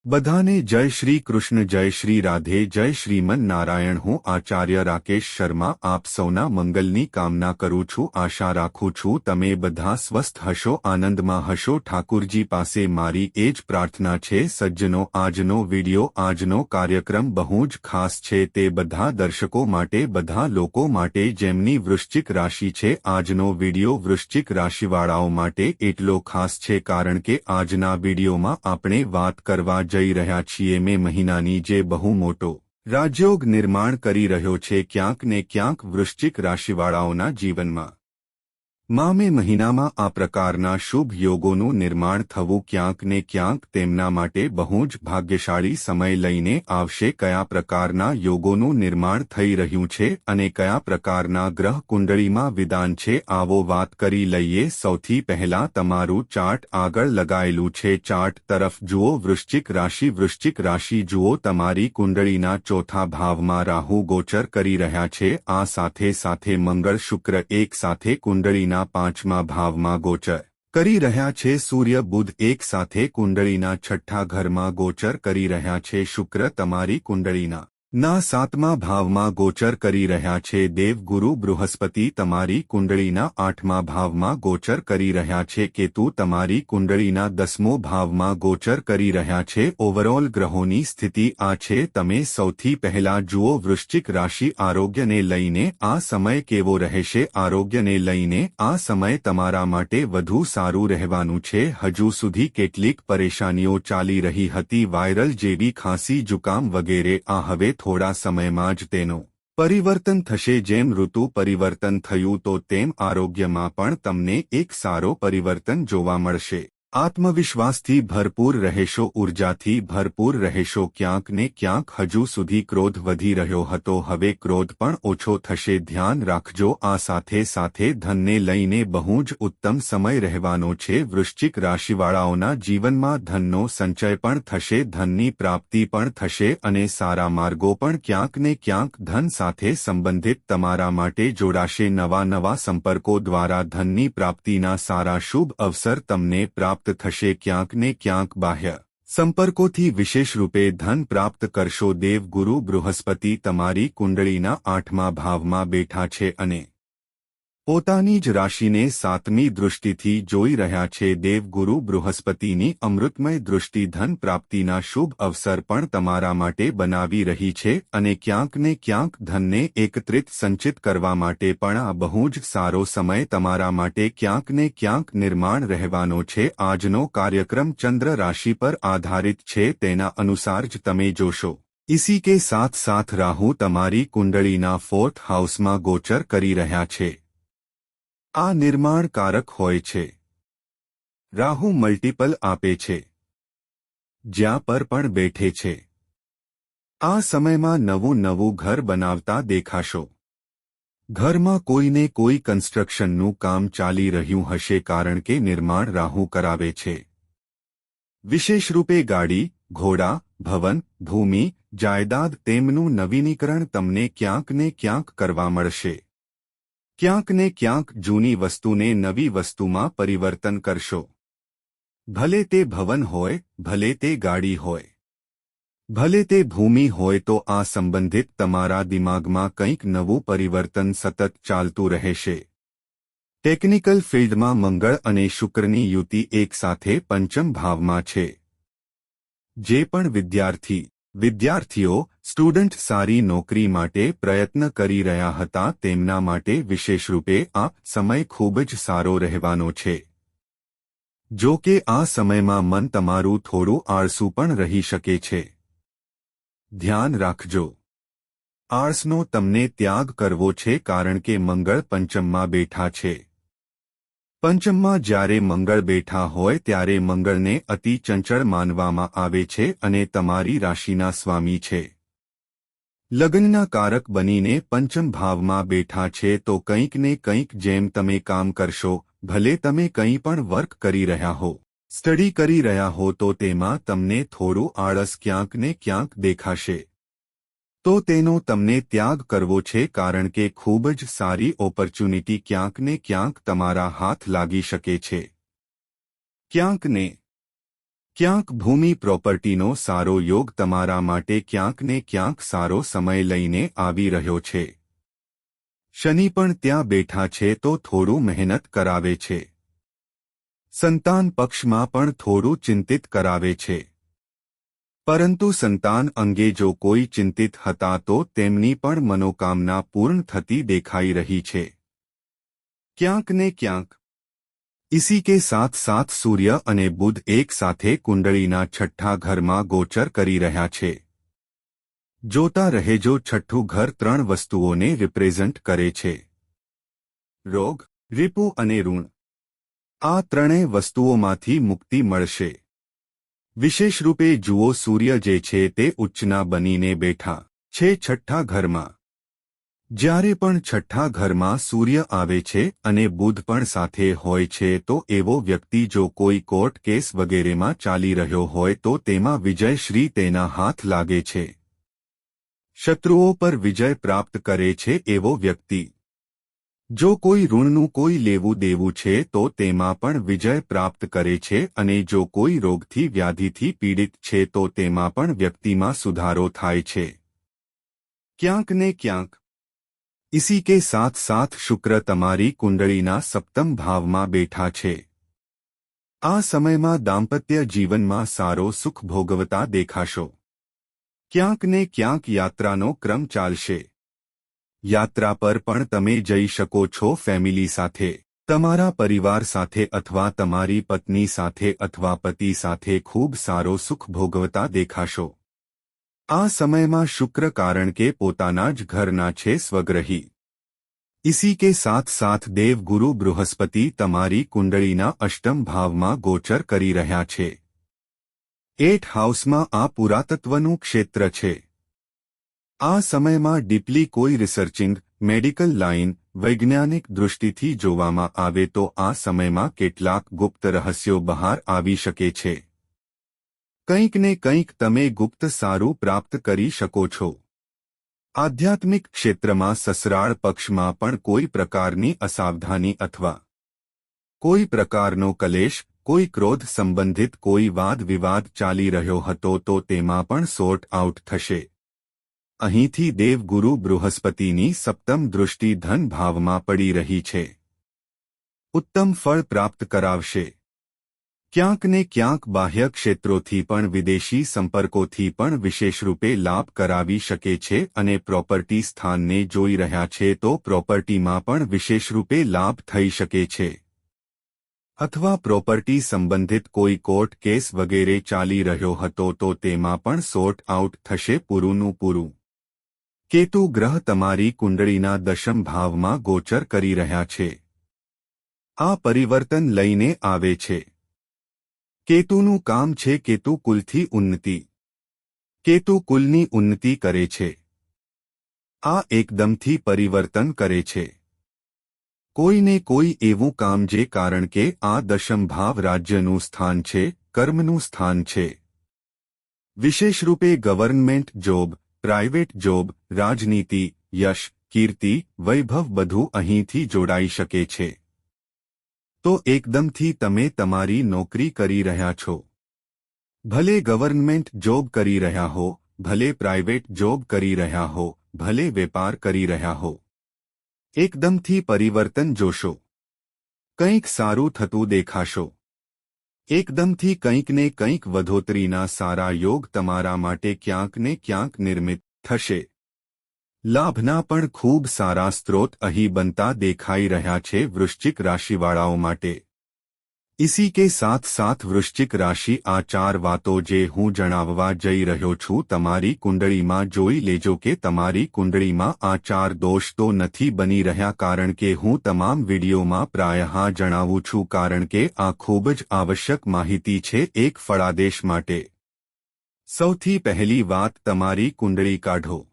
બધાને જય શ્રી કૃષ્ણ, જય શ્રી રાધે, જય શ્રીમન નારાયણ। હું આચાર્ય રાકેશ શર્મા આપ સૌના મંગલની કામના કરું છું। આશા રાખું છું તમે બધા સ્વસ્થ હશો, આનંદમાં હશો। ઠાકુરજી પાસે મારી એ જ પ્રાર્થના છે। સજ્જનો, આજનો વિડિયો, આજનો કાર્યક્રમ બહુ જ ખાસ છે। તે બધા દર્શકો માટે, બધા લોકો માટે જેમની વૃશ્ચિક રાશિ છે। આજનો વિડિયો વૃશ્ચિક રાશિવાળાઓ માટે એટલો ખાસ છે કારણ કે આજના વિડિયોમાં આપણે વાત કરવા જઈ રહ્યા છીએ મે મહિનાની, જે બહુ મોટો રાજયોગ નિર્માણ કરી રહ્યો છે ક્યાંક ને ક્યાંક વૃશ્ચિક રાશિવાળાઓના જીવનમાં। મે મહિનામાં આ પ્રકારના શુભ યોગોનું નિર્માણ થવું ક્યાંક ને ક્યાંક તેમના માટે બહુ જ ભાગ્યશાળી સમય લઈને આવશે। કયા પ્રકારના યોગોનું નિર્માણ થઈ રહ્યું છે અને કયા પ્રકારના ગ્રહ કુંડળીમાં વિધાન છે, આવો વાત કરી લઈએ। સૌથી પહેલા તમારું ચાર્ટ આગળ લગાયેલું છે, ચાર્ટ તરફ જુઓ। વૃશ્ચિક રાશિ જુઓ, તમારી કુંડળીના ચોથા ભાવમાં રાહુ ગોચર કરી રહ્યા છે। આ સાથે સાથે મંગળ શુક્ર એક સાથે કુંડળીના પાંચમા ભાવમાં ગોચર કરી રહ્યા છે। સૂર્ય બુધ એક સાથે કુંડળીના છઠ્ઠા ઘરમાં ગોચર કરી રહ્યા છે। શુક્ર તમારી કુંડળીના સાતમા ભાવમાં ગોચર કરી રહ્યા છે। દેવગુરુ બૃહસ્પતિ તમારી કુંડળીના આઠમા ભાવમાં ગોચર કરી રહ્યા છે। કેતુ તમારી કુંડળીના 10મો ભાવમાં ગોચર કરી રહ્યા છે। ઓવરઓલ ગ્રહોની સ્થિતિ આ છે। તમે સૌથી પહેલા જુઓ વૃશ્ચિક રાશિ, આરોગ્યને લઈને આ સમય કેવો રહેશે? આરોગ્યને લઈને આ સમય તમારા માટે વધુ સારું રહેવાનું છે। હજુ સુધી કેટલીક પરેશાનીઓ ચાલી રહી હતી, વાયરલ જેવી ખાંસી, જુકામ વગેરે, આ હવે થોડા સમયમાં જ તેનું પરિવર્તન થશે। જેમ ઋતુ પરિવર્તન થયું તો તેમ આરોગ્યમાં પણ તમને એક સારો પરિવર્તન જોવા મળશે। આત્મવિશ્વાસથી ભરપૂર રહેશો, ઉર્જાથી ભરપૂર રહેશો। ક્યાંક ને ક્યાંક હજુ સુધી ક્રોધ વધી રહ્યો હતો, હવે ક્રોધ પણ ઓછો થશે, ધ્યાન રાખજો। આ સાથે સાથે ધનને લઈને બહુ જ ઉત્તમ સમય રહેવાનો છે। વૃશ્ચિક રાશિવાળાઓના જીવનમાં ધનનો સંચય પણ થશે, ધનની પ્રાપ્તિ પણ થશે અને સારા માર્ગો પણ ક્યાંક ને ક્યાંક ધન સાથે સંબંધિત તમારા માટે જોડાશે। નવા સંપર્કો દ્વારા ધનની પ્રાપ્તિના સારા શુભ અવસર તમને પ્રાપ્ત થશે। ક્યાંક ને ક્યાંક બાહ્ય સંપર્કોથી વિશેષ રૂપે ધન પ્રાપ્ત કરશો। દેવગુરુ બૃહસ્પતિ તમારી કુંડળીના આઠમા ભાવમાં બેઠા છે અને પોતાની જ રાશિને સાતમી દૃષ્ટિથી જોઈ રહ્યા છે। દેવગુરુ બૃહસ્પતિની અમૃતમય દૃષ્ટિ ધન પ્રાપ્તિના શુભ અવસર પણ તમારા માટે બનાવી રહી છે અને ક્યાંક ને ક્યાંક ધનને એકત્રિત સંચિત કરવા માટે પણ આ બહુ જ સારો સમય તમારા માટે ક્યાંક ને ક્યાંક નિર્માણ રહેવાનો છે। આજનો કાર્યક્રમ ચંદ્ર રાશિ પર આધારિત છે, તેના અનુસાર જ તમે જોશો। इसी के साथ साथ राहु તમારી કુંડળીના 4th હાઉસમાં ગોચર કરી રહ્યા છે। આ નિર્માણકારક હોય છે। રાહુ મલ્ટીપલ આપે છે, જ્યાં પર પણ બેઠે છે। આ સમયમાં નવું ઘર બનાવતા દેખાશો। ઘરમાં કોઈને કોઈ કન્સ્ટ્રક્શનનું કામ ચાલી રહ્યું હશે કારણ કે નિર્માણ રાહુ કરાવે છે। વિશેષ રૂપે ગાડી, ઘોડા, ભવન, ભૂમિ, જાયદાદ તેમનું નવીનીકરણ તમને ક્યાંક ને ક્યાંક કરવા મળશે। ક્યાંક ને ક્યાંક જૂની વસ્તુને નવી વસ્તુમાં પરિવર્તન કરશો। ભલે તે ભવન હોય, ભલે તે ગાડી હોય, ભલે તે ભૂમિ હોય, તો આ સંબંધિત તમારા દિમાગમાં કંઈક નવું પરિવર્તન સતત ચાલતું રહેશે। ટેકનિકલ ફિલ્ડમાં મંગળ અને શુક્રની યુતિ એક સાથે પંચમ ભાવમાં છે। જે પણ વિદ્યાર્થીઓ સ્ટુડન્ટ સારી નોકરી માટે પ્રયત્ન કરી રહ્યા હતા તેમના માટે વિશેષ રૂપે આ સમય ખૂબ જ સારો રહેવાનો છે। જો કે આ સમયમાં મન તમારું થોડું આળસુ પણ રહી શકે છે। ધ્યાન રાખજો, આળસનો તમને ત્યાગ કરવો છે કારણ કે મંગળ પંચમમાં બેઠા છે। પંચમમાં જ્યારે મંગળ બેઠા હોય ત્યારે મંગળને અતિ ચંચળ માનવામાં આવે છે અને તમારી રાશિના સ્વામી છે। લગ્નના કારક બનીને પંચમ ભાવમાં બેઠા છે તો કંઈક ને કંઈક જેમ તમે કામ કરશો, ભલે તમે કંઈ પણ વર્ક કરી રહ્યા હો, સ્ટડી કરી રહ્યા હો, તો તેમાં તમને થોડું આળસ ક્યાંક ને ક્યાંક દેખાશે। તો તેનો તમને ત્યાગ કરવો છે કારણ કે ખૂબ જ સારી ઓપોર્ચ્યુનિટી ક્યાંક ને ક્યાંક તમારા હાથ લાગી શકે છે। ક્યાંક ને ક્યાંક ભૂમિ પ્રોપર્ટીનો સારો યોગ તમારા માટે ક્યાંક ને ક્યાંક સારો સમય લઈને આવી રહ્યો છે. શનિ પણ ત્યાં બેઠા છે તો થોડું મહેનત કરાવે છે. સંતાન પક્ષમાં પણ થોડું ચિંતિત કરાવે છે. પરંતુ સંતાન અંગે જો કોઈ ચિંતિત હતા તો તેમની પણ મનોકામના પૂર્ણ થતી દેખાઈ રહી છે. ક્યાંક ને ક્યાંક इसी के साथ साथ सूर्य અને બુધ એક સાથે કુંડળીના છઠ્ઠા ઘરમાં ગોચર કરી રહ્યા છે. જોતા રહેજો, છઠ્ઠું ઘર 3 વસ્તુઓને રિપ્રેઝન્ટ કરે છે: રોગ, રિપુ અને ઋણ. આ ત્રણેય વસ્તુઓમાંથી મુક્તિ મળશે. વિશેષ રૂપે જુઓ, સૂર્ય જે છે તે ઉચ્ચના બનીને બેઠા છે છઠ્ઠા ઘરમાં. જ્યારે પણ છઠ્ઠા ઘરમાં સૂર્ય આવે છે અને બુધ પણ સાથે હોય છે તો એવો વ્યક્તિ જો કોઈ કોર્ટ કેસ વગેરેમાં ચાલી રહ્યો હોય તો તેમાં વિજયશ્રી તેના હાથ લાગે છે. શત્રુઓ પર વિજય પ્રાપ્ત કરે છે એવો વ્યક્તિ. જો કોઈ ઋણનું કોઈ લેવું દેવું છે તો તેમાં પણ વિજય પ્રાપ્ત કરે છે અને જો કોઈ રોગથી વ્યાધિથી પીડિત છે તો તેમાં પણ વ્યક્તિમાં સુધારો થાય છે. ક્યાંક ને ક્યાંક इसी के साथ साथ शुक्र તમારી કુંડળીના સપ્તમ ભાવમાં બેઠા છે. આ સમયમાં દાંપત્ય જીવનમાં સારો સુખ ભોગવતા દેખાશો. ક્યાંક ને ક્યાંક યાત્રાનો ક્રમ ચાલશે. યાત્રા પર પણ તમે જઈ શકો છો ફેમિલી સાથે, તમારા પરિવાર સાથે અથવા તમારી પત્ની સાથે અથવા પતિ સાથે ખૂબ સારો સુખ ભોગવતા દેખાશો. આ સમયમાં શુક્ર કારણ કે પોતાના જ ઘરના છે સ્વગ્રહી. इसी के साथ साथ देवगुरु बृहस्पति તમારી કુંડળીના અષ્ટમ ભાવમાં ગોચર કરી રહ્યા છે. 8th હાઉસમાં આ પુરાતત્વનું ક્ષેત્ર છે. આ સમયમાં ડીપલી કોઈ રિસર્ચિંગ, મેડિકલ લાઇન, વૈજ્ઞાનિક દૃષ્ટિથી જોવામાં આવે તો આ સમયમાં કેટલાક ગુપ્ત રહસ્યો બહાર આવી શકે છે. કંઈક ને કંઈક તમે ગુપ્ત સારું પ્રાપ્ત કરી શકો છો. આધ્યાત્મિક ક્ષેત્રમાં સસરાળ પક્ષમાં પણ કોઈ પ્રકારની અસાવધાની અથવા કોઈ પ્રકારનો કલેશ, કોઈ ક્રોધ સંબંધિત કોઈ વાદ વિવાદ ચાલી રહ્યો હતો તો તેમાં પણ સોર્ટ આઉટ થશે. અહીંથી દેવગુરુ બૃહસ્પતિની સપ્તમ દૃષ્ટિ ધન ભાવમાં પડી રહી છે. ઉત્તમ ફળ પ્રાપ્ત કરાવશે. ક્યાંક ને ક્યાંક બાહ્ય ક્ષેત્રોથી પણ વિદેશી સંપર્કોથી પણ વિશેષરૂપે લાભ કરાવી શકે છે અને પ્રોપર્ટી સ્થાનને જોઈ રહ્યા છે તો પ્રોપર્ટીમાં પણ વિશેષરૂપે લાભ થઈ શકે છે. અથવા પ્રોપર્ટી સંબંધિત કોઈ કોર્ટ કેસ વગેરે ચાલી રહ્યો હતો તો તેમાં પણ સોર્ટ આઉટ થશે પૂરુંનું પૂરું. કેતુ ગ્રહ તમારી કુંડળીના દશમ ભાવમાં ગોચર કરી રહ્યા છે. આ પરિવર્તન લઈને આવે છે. કેતુનું કામ છે કેતુ કુલથી ઉન્નતિ. કેતુ કુલની ઉન્નતિ કરે છે. આ એકદમથી પરિવર્તન કરે છે. કોઈને કોઈ એવું કામ જે કારણ કે આ દશમ ભાવ રાજ્યનું સ્થાન છે, કર્મનું સ્થાન છે. વિશેષરૂપે ગવર્નમેન્ટ જોબ, પ્રાઇવેટ જોબ, રાજનીતિ, યશ, કીર્તિ, વૈભવ બધું અહીંથી જોડાઈ શકે છે. તો એકદમથી તમે તમારી નોકરી કરી રહ્યા છો. ભલે ગવર્નમેન્ટ જોબ કરી રહ્યા હો, ભલે પ્રાઇવેટ જોબ કરી રહ્યા હો, ભલે વેપાર કરી રહ્યા હો. એકદમથી પરિવર્તન જોશો. કંઈક સારું થતું દેખાશો. એકદમથી કંઈક ને કંઈક વધોતરીના સારા યોગ તમારા માટે ક્યાંક ને ક્યાંક નિર્મિત થશે. લાભના પણ ખૂબ સારા સ્ત્રોત અહીં બનતા દેખાઈ રહ્યા છે વૃશ્ચિક રાશિવાળાઓ માટે. इसी के साथ साथ વૃશ્ચિક રાશિ આ 4 વાતો જે હું જણાવવા જઈ રહ્યો છું તમારી કુંડળીમાં જોઈ લેજો કે તમારી કુંડળીમાં આ 4 દોષ તો નથી બની રહ્યા કારણ કે હું તમામ વિડીયોમાં પ્રાયઃ જણાવું છું કારણ કે આ ખૂબ જ આવશ્યક માહિતી છે એક ફળાદેશ માટે. સૌથી પહેલી વાત તમારી કુંડળી કાઢો.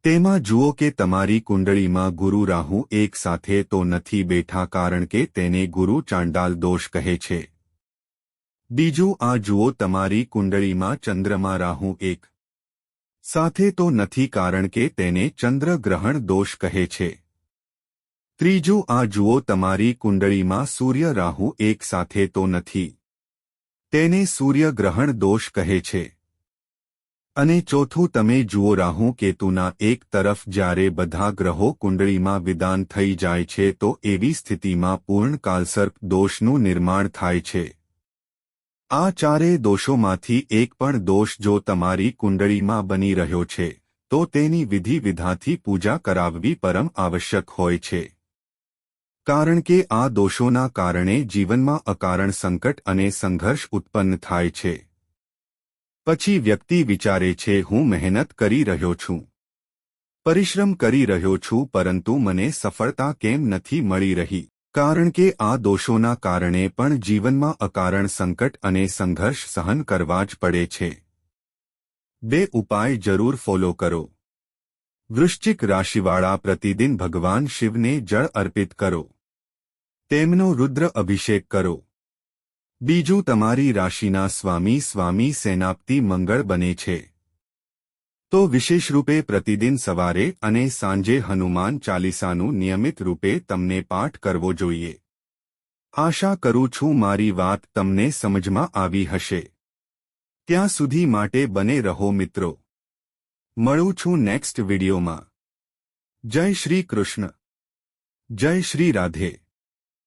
તેમાં જુઓ કે તમારી કુંડળીમાં ગુરુ રાહુ એક સાથે તો નથી બેઠા કારણ કે તેને ગુરુ ચાંડાલ દોષ કહે છે. બીજું આ જુઓ તમારી કુંડળીમાં ચંદ્રમાં રાહુ એક સાથે તો નથી કારણ કે તેને ચંદ્ર ગ્રહણ દોષ કહે છે. ત્રીજું આ જુઓ તમારી કુંડળીમાં સૂર્ય રાહુ એક સાથે તો નથી તેને સૂર્યગ્રહણ દોષ કહે છે. અને ચોથું, તમે જુઓ રાહુ કેતુના એક તરફ જ્યારે બધા ગ્રહો કુંડળીમાં વિદાન થઈ જાય છે તો એવી સ્થિતિમાં પૂર્ણ કાલસર્પ દોષનું નિર્માણ થાય છે. આ ચારેય દોષોમાંથી એક પણ દોષ જો તમારી કુંડળીમાં બની રહ્યો છે તો તેની વિધિ વિધાથી પૂજા કરાવવી પરમ આવશ્યક હોય છે. કારણ કે આ દોષોના કારણે જીવનમાં અકારણ સંકટ અને સંઘર્ષ ઉત્પન્ન થાય છે. પછી વ્યક્તિ વિચારે છે, હું મહેનત કરી રહ્યો છું, પરિશ્રમ કરી રહ્યો છું, પરંતુ મને સફળતા કેમ નથી મળી રહી? કારણ કે આ દોષોના કારણે પણ જીવનમાં અકારણ સંકટ અને સંઘર્ષ સહન કરવા જ પડે છે. 2 ઉપાય જરૂર ફોલો કરો. વૃશ્ચિક રાશિવાળા પ્રતિદિન ભગવાન શિવને જળ અર્પિત કરો. તેમનો રુદ્ર અભિષેક કરો. બીજું, તમારી રાશિના સ્વામી સેનાપતિ મંગળ બને છે તો વિશેષરૂપે પ્રતિદિન સવારે અને સાંજે હનુમાન ચાલીસાનું નિયમિત રૂપે તમને પાઠ કરવો જોઈએ. આશા કરું છું મારી વાત તમને સમજમાં આવી હશે. ત્યાં સુધી માટે બને રહો મિત્રો. મળું છું નેક્સ્ટ વિડીયોમાં. જય શ્રી કૃષ્ણ. જય શ્રી રાધે.